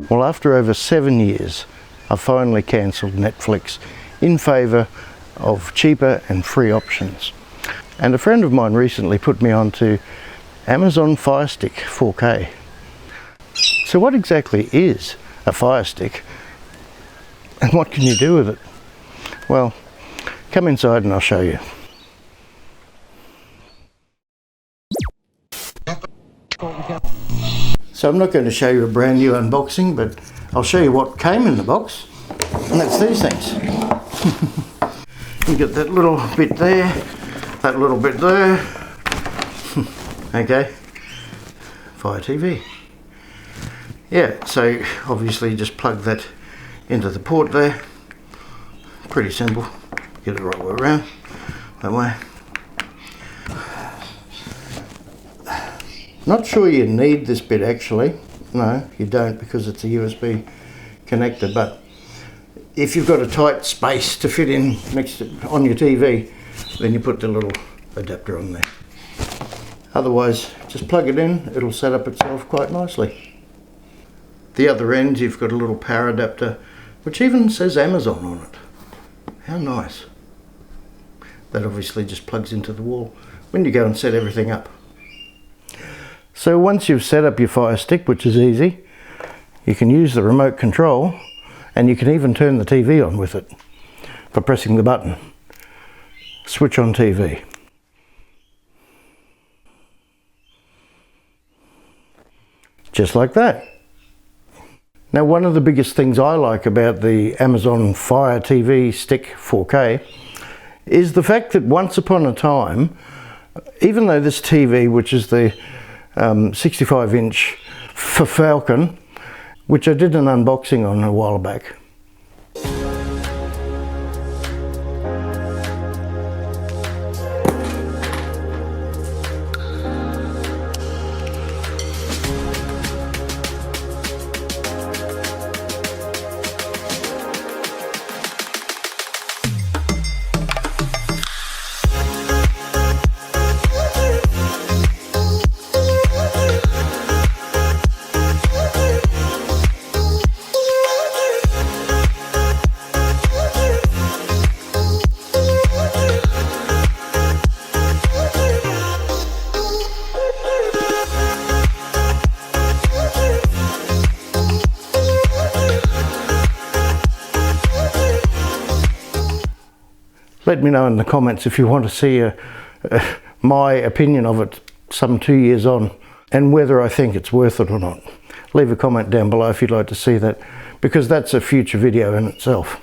Well, after over 7 years, I finally cancelled Netflix in favour of cheaper and free options. And a friend of mine recently put me on to Amazon Fire Stick 4K. So what exactly is a Fire Stick and what can you do with it? Well, come inside and I'll show you. So I'm not going to show you a brand new unboxing, but I'll show you what came in the box, and that's these things. You get that little bit there, that little bit there. Okay, Fire TV. Yeah, so obviously just plug that into the port there. Pretty simple. Get it right way around, that way. Not sure you need this bit actually. No, you don't, because it's a USB connector, but if you've got a tight space to fit in on your TV, then you put the little adapter on there. Otherwise, just plug it in, it'll set up itself quite nicely. The other end, you've got a little power adapter, which even says Amazon on it. How nice. That obviously just plugs into the wall when you go and set everything up. So once you've set up your Fire Stick, which is easy, you can use the remote control, and you can even turn the TV on with it by pressing the button. Switch on TV. Just like that. Now, one of the biggest things I like about the Amazon Fire TV Stick 4K is the fact that once upon a time, even though this TV, which is the 65-inch for Falcon, which I did an unboxing on a while back. Let me know in the comments if you want to see my opinion of it some 2 years on, and whether I think it's worth it or not. Leave a comment down below if you'd like to see that, because that's a future video in itself.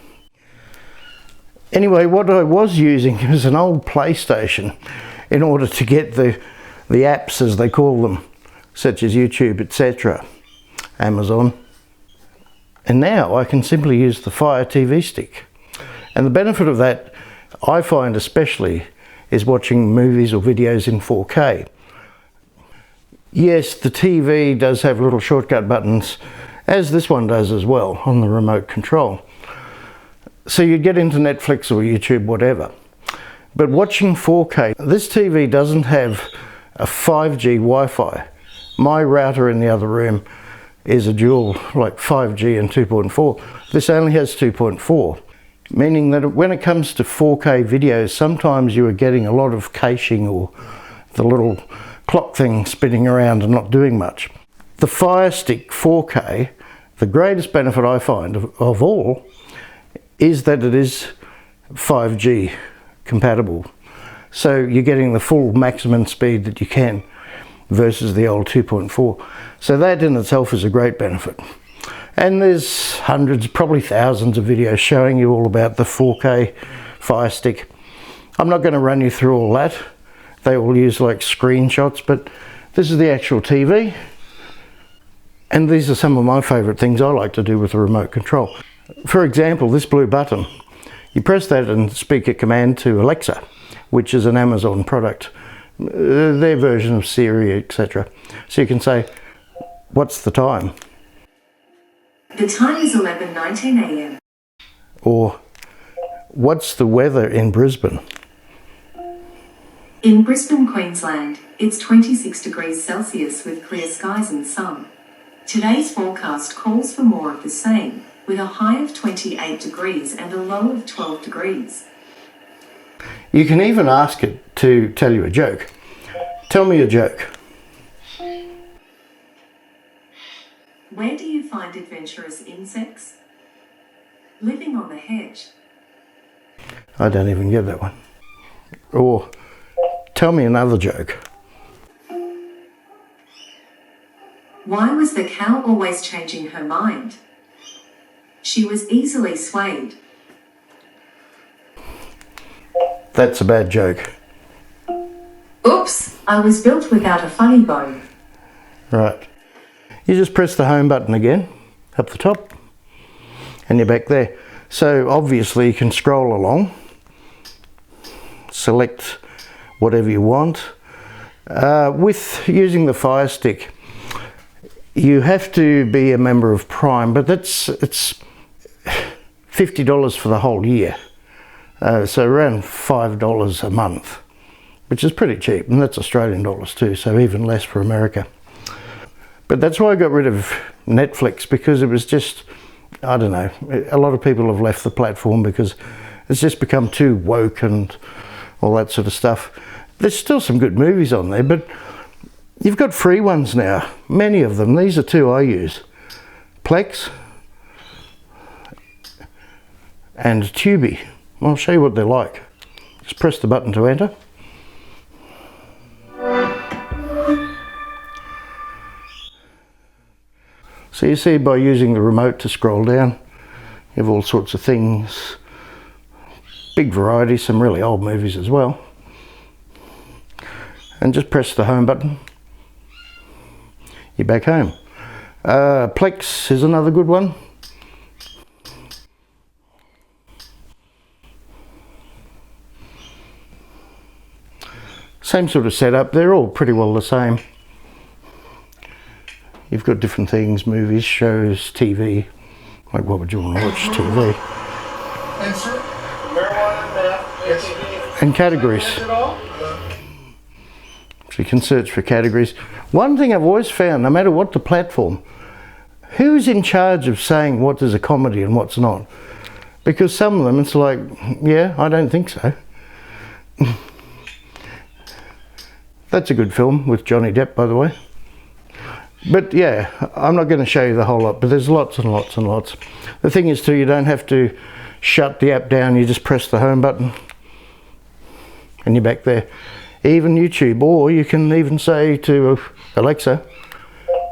Anyway, what I was using was an old PlayStation in order to get the apps, as they call them, such as YouTube, etc., Amazon. And now I can simply use the Fire TV Stick. And the benefit of that, I find especially, is watching movies or videos in 4K. Yes, the TV does have little shortcut buttons, as this one does as well, on the remote control. So you get into Netflix or YouTube, whatever. But watching 4K, this TV doesn't have a 5G Wi-Fi. My router in the other room is a dual, like 5G and 2.4. This only has 2.4. Meaning that when it comes to 4K videos, sometimes you are getting a lot of caching or the little clock thing spinning around and not doing much. The Fire Stick 4K, the greatest benefit I find of all, is that it is 5G compatible. So you're getting the full maximum speed that you can versus the old 2.4. So that in itself is a great benefit. And there's hundreds, probably thousands of videos showing you all about the 4K Fire Stick. I'm not going to run you through all that. They all use like screenshots, but this is the actual TV. And these are some of my favourite things I like to do with the remote control. For example, this blue button. You press that and speak a command to Alexa, which is an Amazon product. Their version of Siri, etc. So you can say, what's the time? The time is 11:19 a.m. Or, what's the weather in Brisbane? In Brisbane, Queensland, it's 26 degrees Celsius with clear skies and sun. Today's forecast calls for more of the same, with a high of 28 degrees and a low of 12 degrees. You can even ask it to tell you a joke. Tell me a joke. Where do you find adventurous insects? Living on the hedge. I don't even get that one. Or tell me another joke. Why was the cow always changing her mind? She was easily swayed. That's a bad joke. Oops, I was built without a funny bone. Right. You just press the home button again, up the top, and you're back there. So obviously you can scroll along, select whatever you want. With using the Fire Stick, you have to be a member of Prime, but it's $50 for the whole year. So around $5 a month, which is pretty cheap, and that's Australian dollars too, so even less for America. But that's why I got rid of Netflix, because it was just, I don't know, a lot of people have left the platform because it's just become too woke and all that sort of stuff. There's still some good movies on there, but you've got free ones now, many of them. These are two I use, Plex and Tubi. I'll show you what they're like. Just press the button to enter. So you see, by using the remote to scroll down, you have all sorts of things. Big variety, some really old movies as well. And just press the home button. You're back home. Plex is another good one. Same sort of setup, they're all pretty well the same. You've got different things, movies, shows, TV. Like, what would you want to watch? TV. And sir, marijuana, and categories. So you can search for categories. One thing I've always found, no matter what the platform, who's in charge of saying what is a comedy and what's not? Because some of them, it's like, yeah, I don't think so. That's a good film with Johnny Depp, by the way. But yeah, I'm not going to show you the whole lot, but there's lots and lots and lots. The thing is too, you don't have to shut the app down, you just press the home button and you're back there. Even YouTube, or you can even say to Alexa,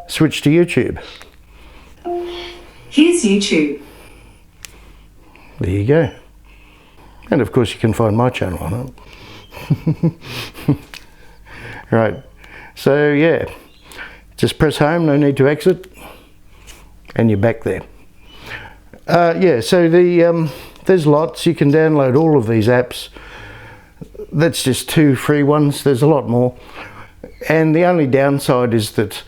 switch to YouTube. Here's YouTube. There you go. And of course you can find my channel on it. Right, so yeah, just press home, no need to exit, and you're back there. Yeah, so there's lots. You can download all of these apps. That's just two free ones. There's a lot more. And the only downside is that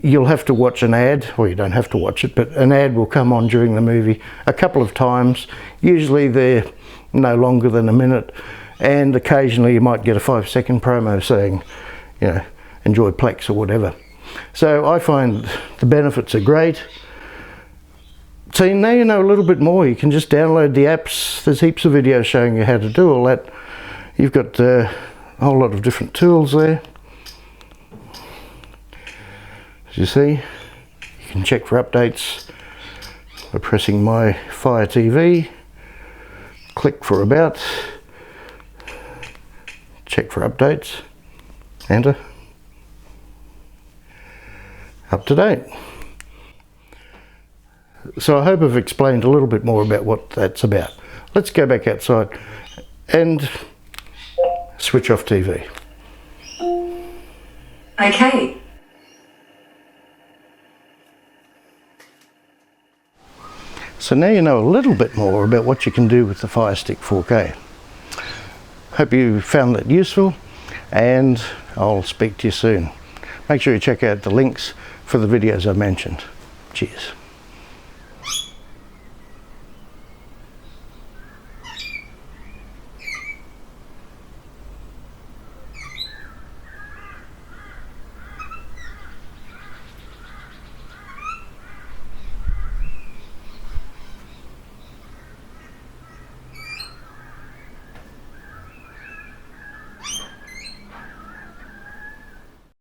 you'll have to watch an ad, or you don't have to watch it, but an ad will come on during the movie a couple of times. Usually they're no longer than a minute, and occasionally you might get a 5-second promo saying, you know, enjoy Plex or whatever. So I find the benefits are great. So now you know a little bit more. You can just download the apps. There's heaps of videos showing you how to do all that. You've got a whole lot of different tools there. As you see, you can check for updates by pressing my Fire TV, click for About, check for updates, enter, up to date. So I hope I've explained a little bit more about what that's about. Let's go back outside and switch off TV. Okay. So now you know a little bit more about what you can do with the Fire Stick 4K. Hope you found that useful, and I'll speak to you soon. Make sure you check out the links for the videos I mentioned. Cheers.